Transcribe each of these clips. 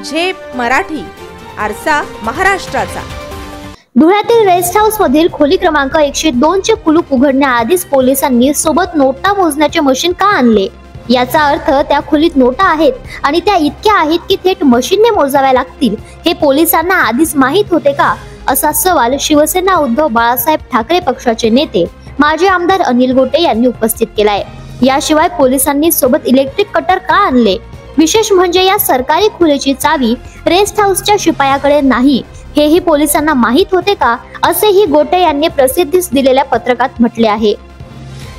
झेप मराठी, आरसा महाराष्ट्राचा। धुळ्यातील रेस्ट हाऊस मधील खोली क्रमांक 102 चे कुलूप उघडण्याआधीच पोलिसांनी सोबत नोटा मोजण्याचे मशीन का आणले? याचा अर्थ त्या खोलीत नोटा आहेत आणि त्या इतक्या आहेत की थेट मशीनने मोजाव्या लागतील हे पोलिसांना आधीच माहित होते का? असा सवाल शिवसेना उद्धव बाळासाहेब ठाकरे पक्षाचे नेते माजी आमदार अनिल गोटे यांनी उपस्थित केलाय। याशिवाय पोलिसांनी सोबत इलेक्ट्रिक कटर का आणले? विशेष म्हणजे या सरकारी खोलीची चावी रेस्ट हाऊसच्या शिपायाकडे नाही हेही पोलिसांना माहित होते का? असेही गोटे यांनी प्रसिद्धीस दिलेल्या पत्रकात म्हटले आहे।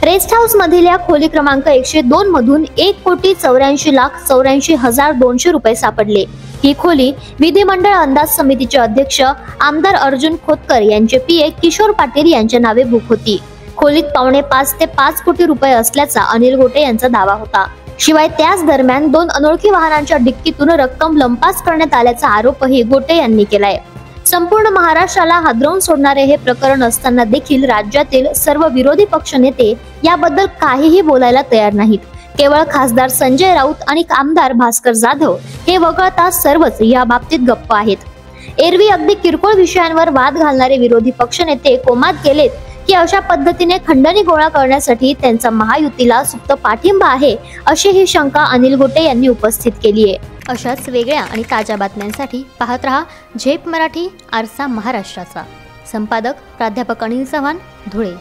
रेस्ट हाऊस मधील या खोली क्रमांक 102 मधून 1,84,84,200 रुपये सापडले। ही खोली विधिमंडळ अंदाज समितीचे अध्यक्ष आमदार अर्जुन खोतकर यांचे पीए किशोर पाटील यांच्या नावे बुक होती। खोलीत 5.5 ते 5 कोटी रुपये असल्याचा अनिल गोटे यांचा दावा होता। शिवाय त्याच दरम्यान 2 अनोळखी वाहनांच्या डिक्कीतून रक्कम लंपास करण्यात आल्याचा आरोपही गोटे यांनी केलाय। संपूर्ण महाराष्ट्राला हादरवून सोडणारे हे प्रकरण असताना देखील राज्यातील सर्व विरोधी पक्ष नेते याबद्दल काहीही बोलायला तयार नाहीत। केवळ खासदार संजय राऊत आणि आमदार भास्कर जाधव हे वगळता सर्वच या बाबतीत गप्प आहेत। एरवी अगदी किरकोळ विषयांवर वाद घालणारे विरोधी पक्षनेते कोमात गेलेत की अशा पद्धतीने खंडणी गोळा करण्यासाठी त्यांचा महायुतीला सुप्त पाठिंबा आहे, अशी ही शंका अनिल गोटे यांनी उपस्थित केली आहे। अशाच वेगळ्या आणि ताज्या बातम्यांसाठी पाहत रहा झेप मराठी, आरसा महाराष्ट्राचा। संपादक प्राध्यापक अनिल चव्हाण, धुळे।